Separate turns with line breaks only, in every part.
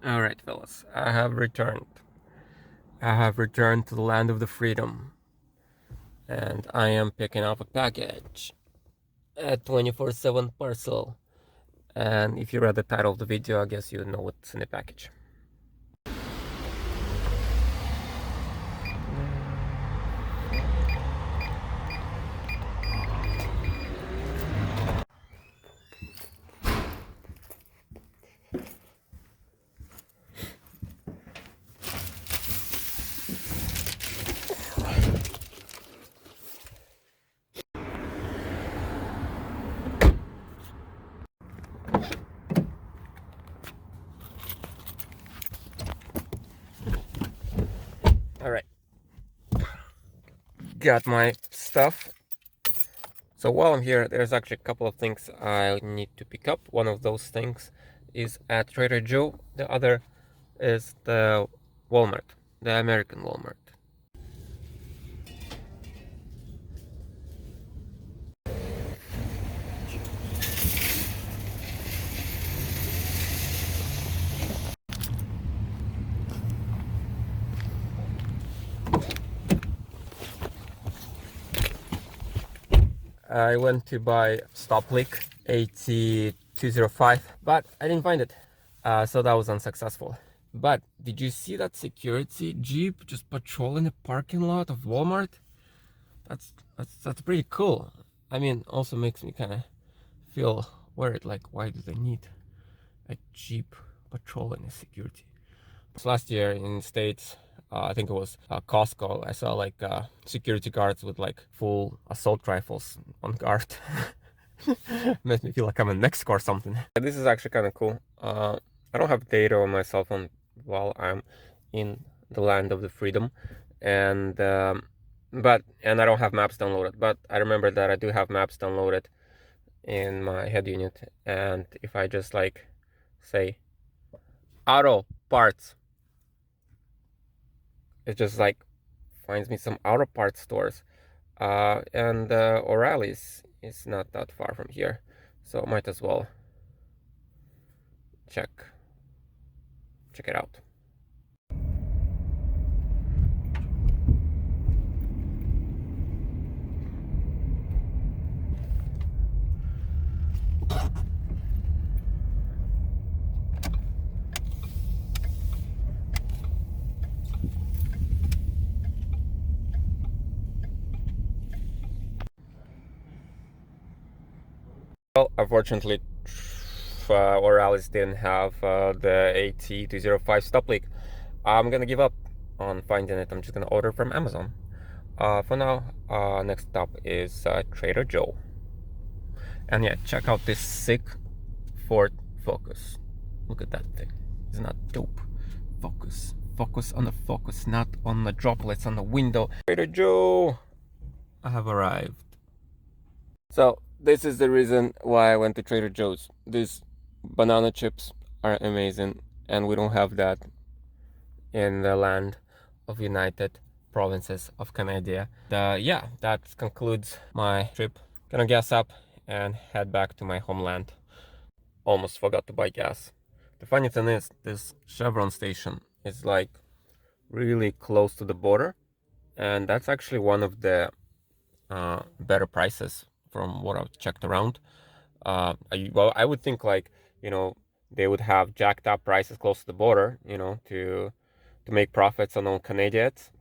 Alright, fellas, I have returned. I have returned to the land of the freedom. And I am picking up a package. A 24/7 parcel. And if you read the title of the video, I guess you know what's in the package. Alright. Got my stuff. So while I'm here, there's actually a couple of things I need to pick up. One of those things is at Trader Joe. The other is the Walmart, the American Walmart. I went to buy stop leak 8205, but I didn't find it, so that was unsuccessful. But did you see that security jeep just patrolling the parking lot of Walmart? That's pretty cool. I mean, also makes me kind of feel worried, like why do they need a jeep patrolling the security? Last year in the States, I think it was Costco, I saw like security guards with like full assault rifles on guard. Makes me feel like I'm in Mexico or something. This is actually kind of cool. I don't have data on my cell phone while I'm in the land of the freedom, and I don't have maps downloaded, but I remember that I do have maps downloaded in my head unit. And if I just like say auto parts, it just like finds me some auto parts stores, and O'Reilly's is not that far from here, so might as well check it out. Well, unfortunately, O'Reilly's didn't have the 8205 stop leak. I'm gonna give up on finding it. I'm just gonna order from Amazon. For now, next stop is Trader Joe. And yeah, check out this sick Ford Focus. Look at that thing. Isn't that dope? Focus. Focus on the focus, not on the droplets on the window. Trader Joe! I have arrived. So, this is the reason why I went to Trader Joe's. These banana chips are amazing, and we don't have that in the land of United Provinces of Canada. Yeah, that concludes my trip. Gonna gas up and head back to my homeland. Almost forgot to buy gas. The funny thing is, this Chevron station is like really close to the border, and that's actually one of the better prices from what I've checked around. Well, I would think like, you know, they would have jacked up prices close to the border, you know, to make profits on all Canadians.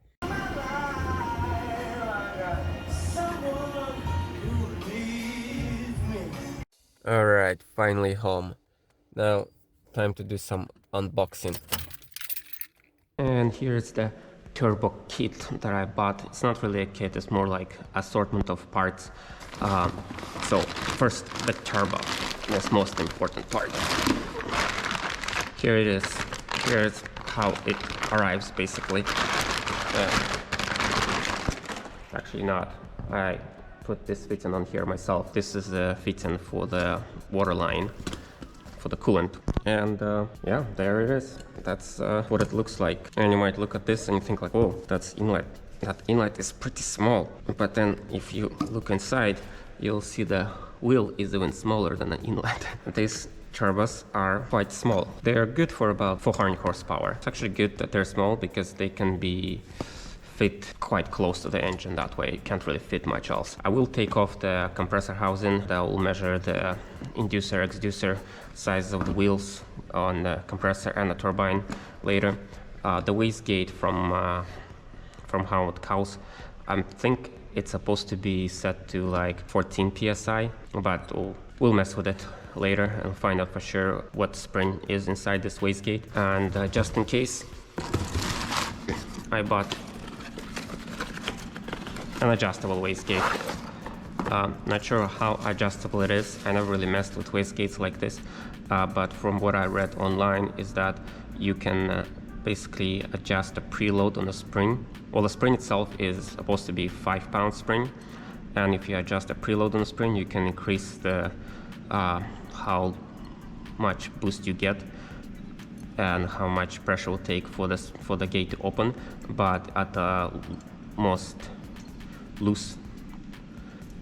Alright, finally home. Now, time to do some unboxing. And here's the turbo kit that I bought. It's not really a kit, it's more like assortment of parts. So first, the turbo, that's most important part. Here it is. Here's how it arrives, basically. Actually not. I put this fitting on here myself. This is the fitting for the water line, for the coolant. And yeah, there it is. That's what it looks like. And you might look at this and you think like, oh, that's inlet. That inlet is pretty small. But then if you look inside, you'll see the wheel is even smaller than an inlet. This turbos are quite small. They're good for about 400 horsepower. It's actually good that they're small because they can be fit quite close to the engine. That way it can't really fit much else. I will take off the compressor housing. That will measure the inducer, exducer size of the wheels on the compressor and the turbine later. The wastegate from Howard Cows, I think it's supposed to be set to like 14 psi, but we'll mess with it later and find out for sure what spring is inside this wastegate. And just in case, I bought an adjustable wastegate. Not sure how adjustable it is. I never really messed with wastegates like this, but from what I read online is that you can basically adjust the preload on the spring. Well, the spring itself is supposed to be 5-pound spring, and if you adjust the preload on the spring, you can increase the how much boost you get and how much pressure will take for the gate to open. But at the most loose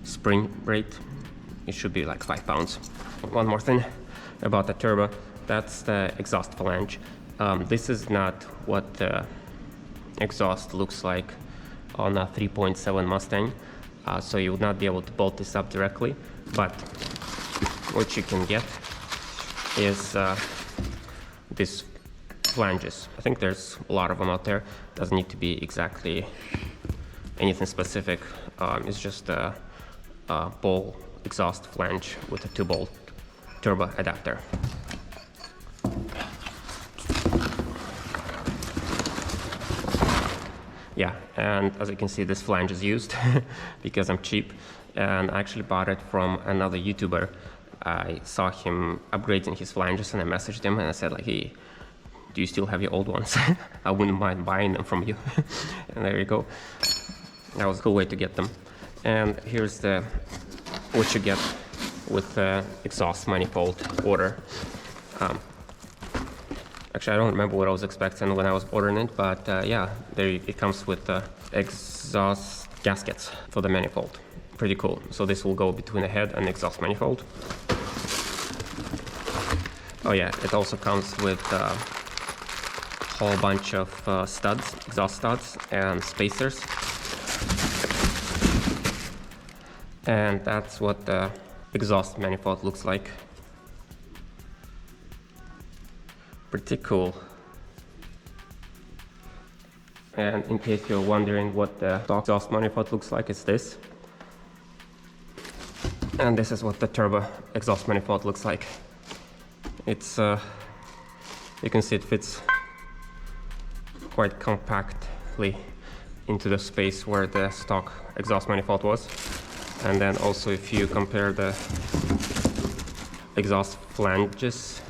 spring rate, it should be like 5 pounds. One more thing about the turbo, that's the exhaust flange. This is not what the exhaust looks like on a 3.7 Mustang, so you would not be able to bolt this up directly, but what you can get is these flanges. I think there's a lot of them out there. Doesn't need to be exactly anything specific. It's just a ball exhaust flange with a 2-bolt turbo adapter. Yeah, and as you can see, this flange is used because I'm cheap, and I actually bought it from another YouTuber. I saw him upgrading his flanges and I messaged him and I said like, hey, do you still have your old ones? I wouldn't mind buying them from you. And there you go. That was a cool way to get them. And here's what you get with the exhaust manifold order. Actually, I don't remember what I was expecting when I was ordering it, but yeah, it comes with exhaust gaskets for the manifold. Pretty cool. So this will go between the head and exhaust manifold. Oh yeah, it also comes with a whole bunch of studs, exhaust studs and spacers. And that's what the exhaust manifold looks like. Pretty cool. And in case you're wondering what the stock exhaust manifold looks like, it's this. And this is what the turbo exhaust manifold looks like. It's you can see it fits quite compactly into the space where the stock exhaust manifold was. And then also, if you compare the exhaust flanges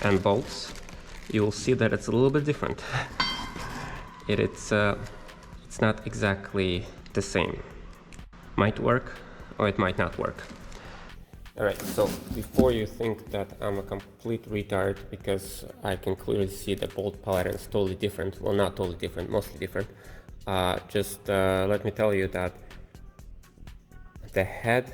and bolts, you will see that it's a little bit different. It's not exactly the same. Might work or it might not work. Alright, so before you think that I'm a complete retard because I can clearly see the bolt pattern is totally different, well, not totally different, mostly different, just let me tell you that the head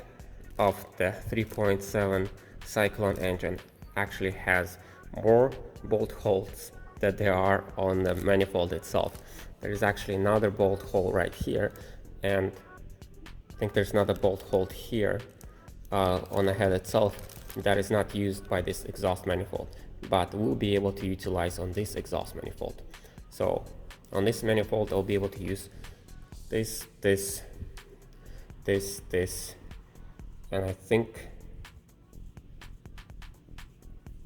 of the 3.7 Cyclone engine actually has more bolt holes than there are on the manifold itself. There is actually another bolt hole right here, and I think there's another bolt hole here on the head itself that is not used by this exhaust manifold, but we'll be able to utilize on this exhaust manifold. So on this manifold, I'll be able to use this, and I think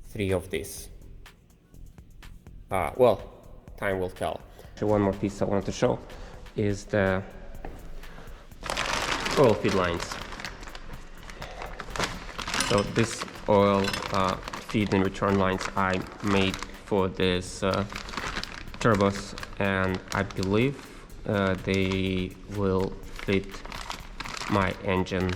3 of these. Well, time will tell. One more piece I wanted to show is the oil feed lines. So this oil feed and return lines I made for this turbos, and I believe they will fit my engine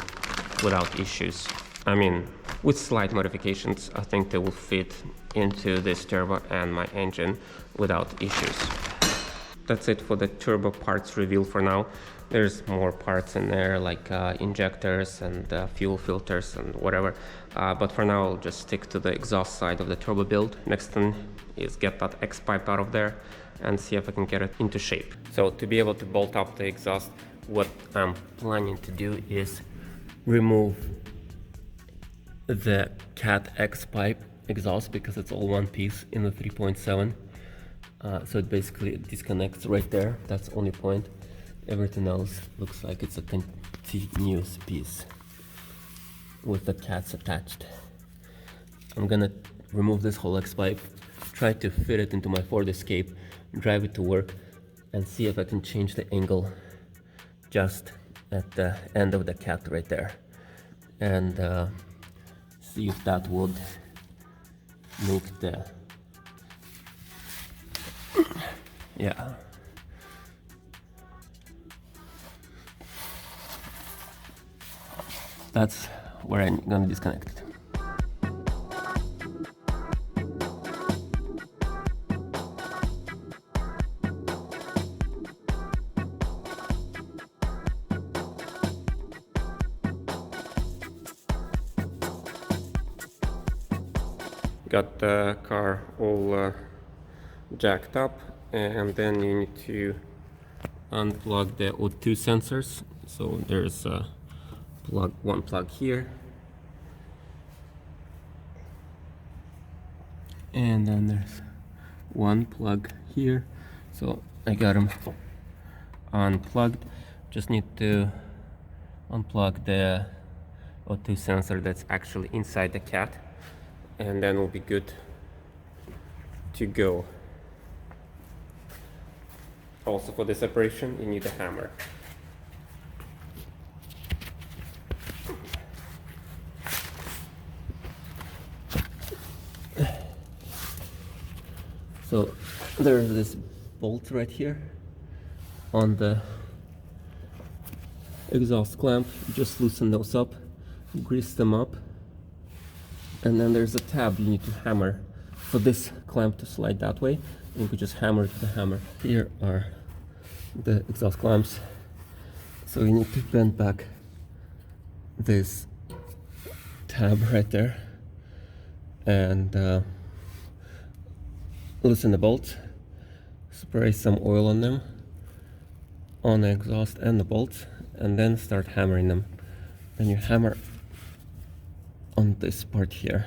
without issues. I mean, with slight modifications, I think they will fit into this turbo and my engine without issues. that's it for the turbo parts reveal for now. There's more parts in there, like injectors and fuel filters and whatever. But for now, I'll just stick to the exhaust side of the turbo build. Next thing is get that X pipe out of there and see if I can get it into shape. So to be able to bolt up the exhaust, what I'm planning to do is remove the Cat X pipe exhaust because it's all one piece in the 3.7. So it basically disconnects right there. That's the only point. Everything else looks like it's a continuous piece with the cats attached. I'm gonna remove this whole X pipe, try to fit it into my Ford Escape, drive it to work, and see if I can change the angle just at the end of the cat right there, and see if that would make the yeah. That's where I'm gonna disconnect it. Got the car all jacked up, and then you need to unplug the O2 sensors. So there's a one plug here, and then there's one plug here. So I got them unplugged. Just need to unplug the O2 sensor that's actually inside the cat, and then we'll be good to go. Also, for this operation, you need a hammer. So there's this bolt right here on the exhaust clamp. Just loosen those up, grease them up, and then there's a tab you need to hammer for this clamp to slide that way. You could just hammer it with the hammer. Here are the exhaust clamps. So you need to bend back this tab right there and loosen the bolts, spray some oil on them, on the exhaust and the bolts, and then start hammering them. Then you hammer on this part here.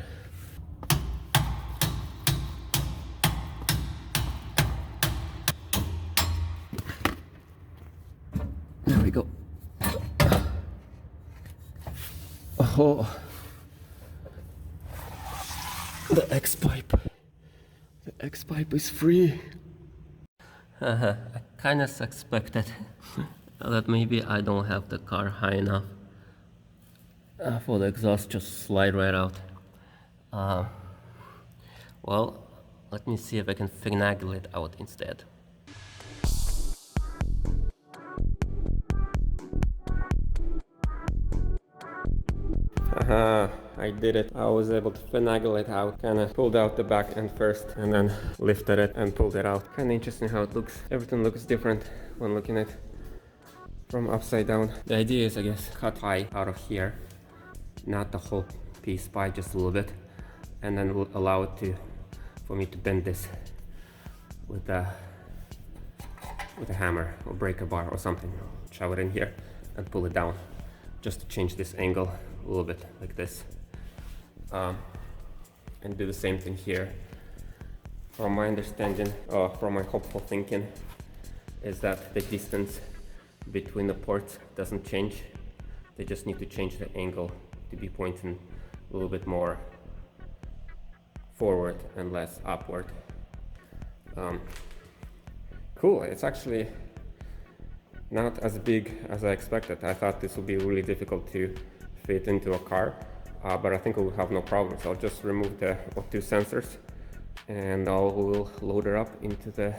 There we go. Oh, the X pipe. The X pipe is free. I kind of suspected that maybe I don't have the car high enough for the exhaust just slide right out. Well, let me see if I can finagle it out instead. I did it. I was able to finagle it out. Kinda pulled out the back end first and then lifted it and pulled it out. Kinda interesting how it looks. Everything looks different when looking at it from upside down. The idea is, I guess, cut pie out of here, not the whole piece, pie, just a little bit, and then we'll allow it for me to bend this with a hammer or breaker bar or something. Shove it in here and pull it down, just to change this angle a little bit like this, and do the same thing here. From my understanding, from my hopeful thinking, is that the distance between the ports doesn't change. They just need to change the angle to be pointing a little bit more forward and less upward. Cool, it's actually not as big as I expected. I thought this would be really difficult to fit into a car, but I think we'll have no problem. So I'll just remove the O2 sensors and I'll load it up into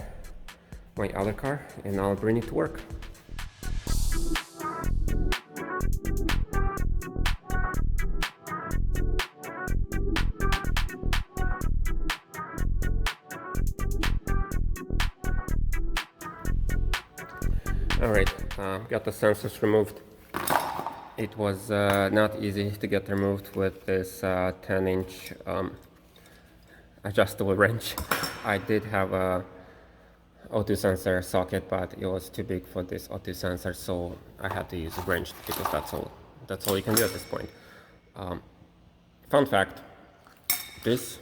my other car and I'll bring it to work. Alright, got the sensors removed. It was not easy to get removed with this 10-inch adjustable wrench. I did have a O2 sensor socket, but it was too big for this O2 sensor, so I had to use a wrench because that's all you can do at this point. Fun fact, these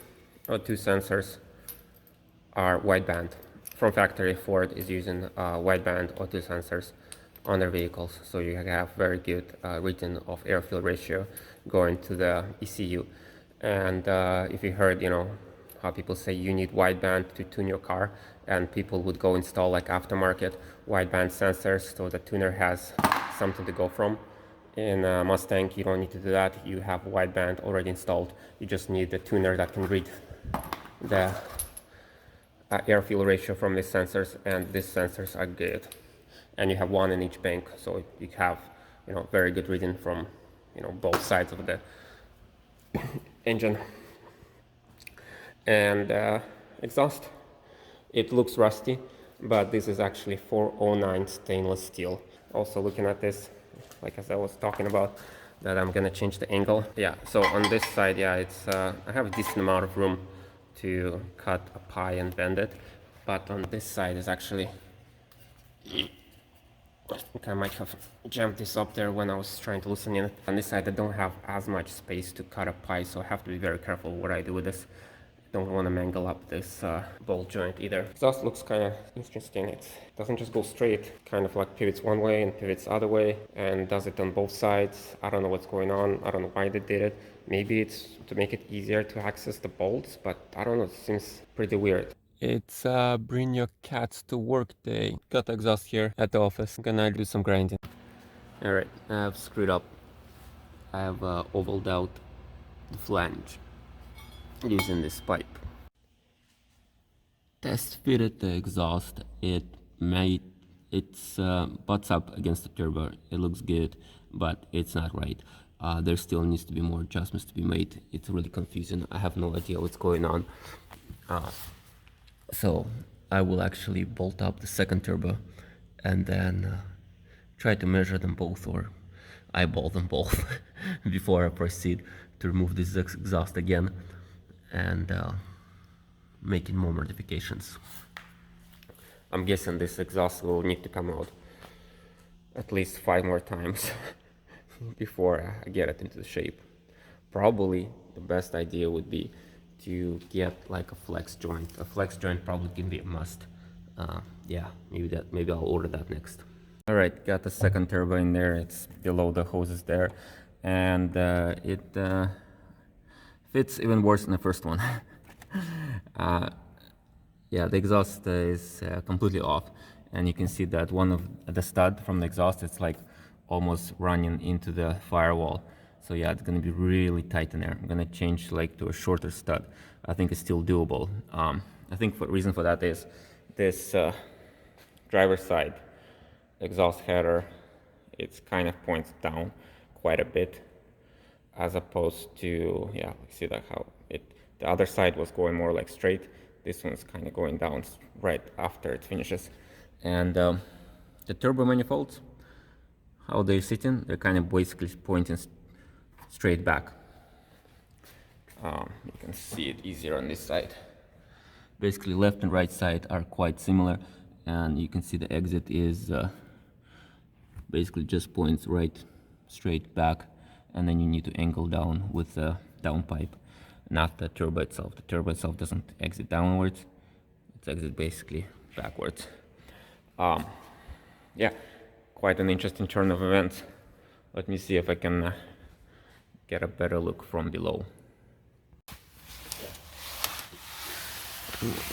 O2 sensors are wideband. From factory, Ford is using wideband O2 sensors on their vehicles, so you have very good reading of air-fuel ratio going to the ECU. And if you heard, how people say you need wideband to tune your car, and people would go install like aftermarket wideband sensors so the tuner has something to go from. In Mustang, you don't need to do that. You have wideband already installed. You just need the tuner that can read the air-fuel ratio from these sensors, and these sensors are good. And you have one in each bank, so you have very good reading from both sides of the engine. And exhaust, it looks rusty, but this is actually 409 stainless steel. Also looking at this, like as I was talking about, that I'm gonna change the angle. Yeah, so on this side, yeah, it's I have a decent amount of room to cut a pie and bend it, but on this side is actually, I think I might have jammed this up there when I was trying to loosen it. On this side I don't have as much space to cut a pie, so I have to be very careful what I do with this. Don't want to mangle up this ball joint either. Exhaust looks kind of interesting. It doesn't just go straight, kind of like pivots one way and pivots other way, and does it on both sides. I don't know what's going on. I don't know why they did it. Maybe it's to make it easier to access the bolts, but I don't know, it seems pretty weird. It's bring your cats to work day. Got the exhaust here at the office. I'm gonna do some grinding. Alright, I've screwed up. I have ovaled out the flange using this pipe. Test fitted the exhaust. It's butts up against the turbo. It looks good, but it's not right. There still needs to be more adjustments to be made. It's really confusing. I have no idea what's going on. So I will actually bolt up the second turbo and then try to measure them both, or eyeball them both before I proceed to remove this exhaust again and making more modifications. I'm guessing this exhaust will need to come out at least 5 more times before I get it into the shape. Probably the best idea would be to get like a flex joint. A flex joint probably can be a must. Yeah, maybe I'll order that next. All right, got the second turbo in there. It's below the hoses there, and it fits even worse than the first one. Yeah, the exhaust is completely off, and you can see that one of the stud from the exhaust, it's like almost running into the firewall. So yeah, it's gonna be really tight in there. I'm gonna change like to a shorter stud. I think it's still doable. I think the reason for that is this driver's side exhaust header, it's kind of points down quite a bit, as opposed to, yeah, see that how the other side was going more like straight. This one's kind of going down right after it finishes. And the turbo manifolds, how they're sitting, they're kind of basically pointing straight back. You can see it easier on this side. Basically left and right side are quite similar, and you can see the exit is basically just points right straight back, and then you need to angle down with the downpipe, not the turbo itself. The turbo itself doesn't exit downwards, it exits basically backwards. Yeah, quite an interesting turn of events. Let me see if I can get a better look from below.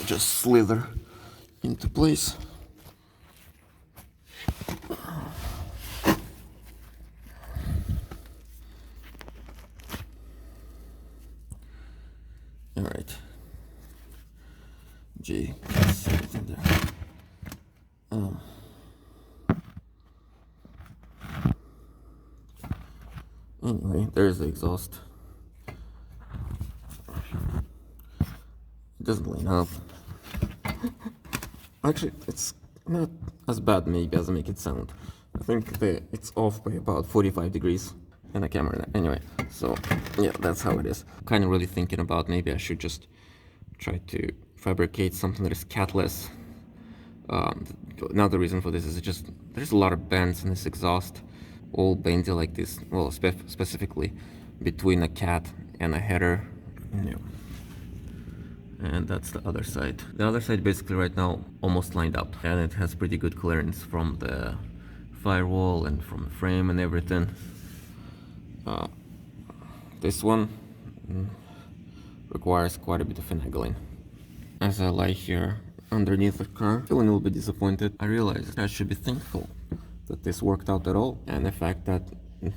Just slither into place. All right. J is in there. Anyway, there's the exhaust. It doesn't line up. Actually, it's not as bad maybe as I make it sound. I think it's off by about 45 degrees in the camera. Anyway, so yeah, that's how it is. Kind of really thinking about maybe I should just try to fabricate something that is catless. Another reason for this is just there's a lot of bends in this exhaust, all bendy like this. Well, specifically between a cat and a header. Yeah. And that's the other side. The other side basically right now almost lined up, and it has pretty good clearance from the firewall and from the frame and everything. This one requires quite a bit of finagling. As I lie here underneath the car, feeling a little bit disappointed, I realized I should be thankful that this worked out at all, and the fact that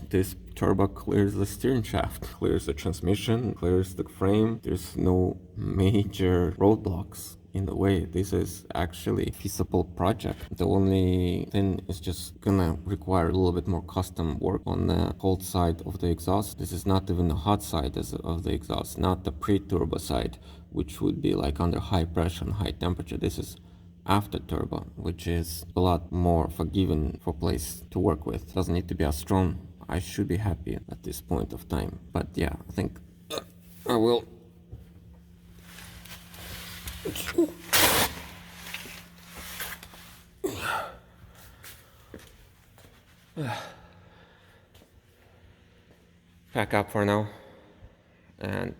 this turbo clears the steering shaft, clears the transmission, clears the frame. There's no major roadblocks in the way. This is actually a feasible project. The only thing is just gonna require a little bit more custom work on the cold side of the exhaust. This is not even the hot side of the exhaust, not the pre-turbo side, which would be like under high pressure and high temperature. This is after turbo, which is a lot more forgiving for place to work with. Doesn't need to be as strong. I should be happy at this point of time. But yeah, I think I will.
Pack up for now and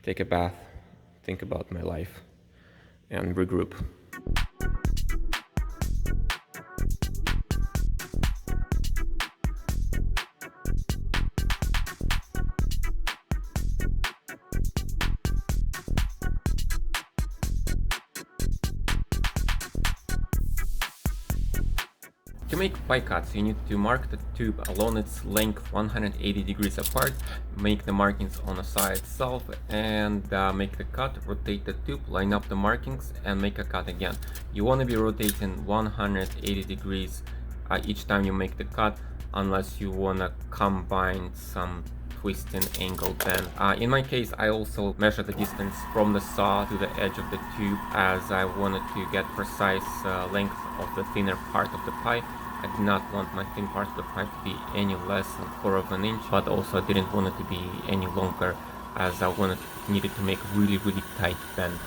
take a bath, think about my life, and regroup. To make pie cuts, you need to mark the tube along its length 180 degrees apart, make the markings on the side itself, and make the cut, rotate the tube, line up the markings, and make a cut again. You want to be rotating 180 degrees each time you make the cut, unless you want to combine some twisting angle bend. In my case, I also measure the distance from the saw to the edge of the tube, as I wanted to get precise length of the thinner part of the pie. I did not want my thin part of the pie to be any less than 1/4 of an inch, but also I didn't want it to be any longer, as I needed to make really tight bend.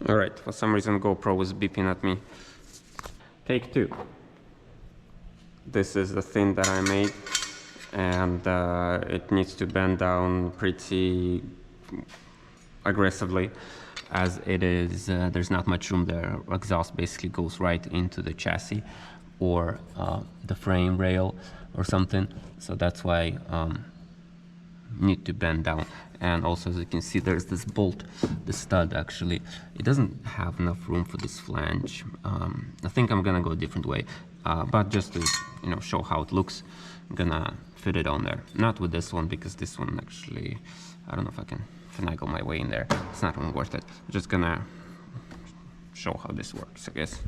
Alright, for some reason GoPro was beeping at me. Take 2. This is the thing that I made, and it needs to bend down pretty aggressively, as it is, there's not much room there. Exhaust basically goes right into the chassis or the frame rail or something, so that's why need to bend down. And also, as you can see, there's this bolt, the stud actually, it doesn't have enough room for this flange. I think I'm gonna go a different way, but just to show how it looks, I'm gonna fit it on there. Not with this one, because this one actually, I don't know if I can finagle my way in there. It's not even worth it. I'm just gonna show how this works, I guess.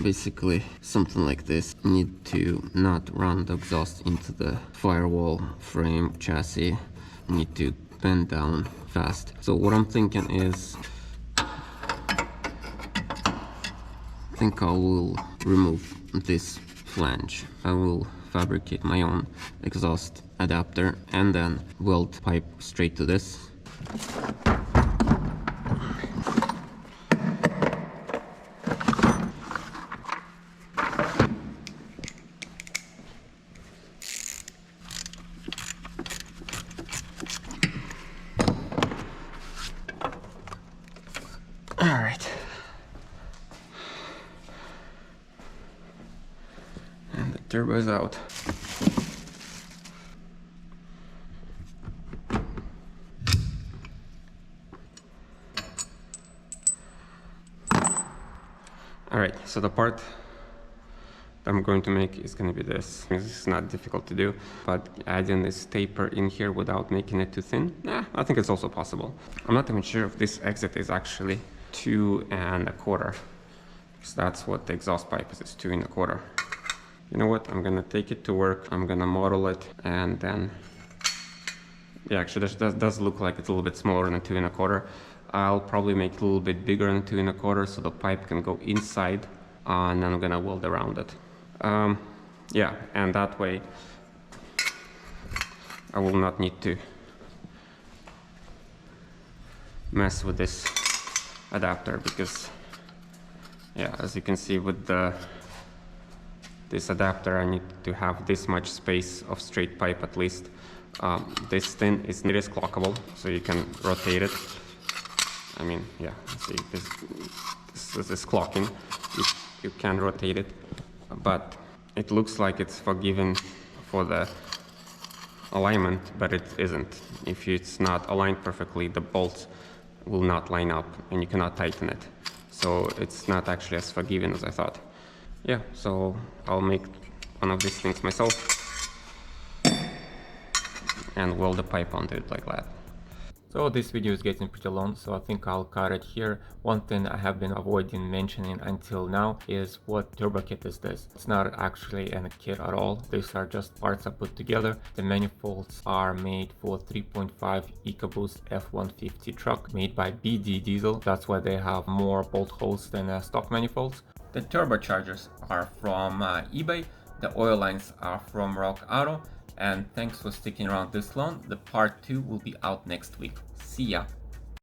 Basically, something like this. You need to not run the exhaust into the firewall, frame, chassis. You need to bend down fast. So what I'm thinking is, I think I will remove this flange. I will fabricate my own exhaust adapter and then weld pipe straight to this.
Alright. And the turbo is out. Alright, so the part I'm going to make is going to be this. This is not difficult to do, but adding this taper in here without making it too thin, I think it's also possible. I'm not even sure if this exit is actually 2 1/4, because that's what the exhaust pipe is 2 1/4. You know what, I'm gonna take it to work, I'm gonna model it, and then, yeah, actually this does look like it's a little bit smaller than 2 1/4. I'll probably make it a little bit bigger than 2 1/4 so the pipe can go inside, and then I'm gonna weld around it. Yeah, and that way I will not need to mess with this adapter, because, yeah, as you can see with this adapter, I need to have this much space of straight pipe at least. This thing it is clockable, so you can rotate it. I mean, yeah, see, this is clocking. You can rotate it, but it looks like it's forgiven for the alignment, but it isn't. If it's not aligned perfectly, the bolts will not line up and you cannot tighten it. So it's not actually as forgiving as I thought. Yeah, so I'll make one of these things myself and weld the pipe onto it like that. So this video is getting pretty long, so I think I'll cut it here. One thing I have been avoiding mentioning until now is what turbo kit is this. It's not actually a kit at all. These are just parts I put together. The manifolds are made for 3.5 EcoBoost F-150 truck made by BD Diesel. That's why they have more bolt holes than stock manifolds. The turbochargers are from eBay. The oil lines are from Rock Auto. And thanks for sticking around this long. The part 2 will be out next week. See ya!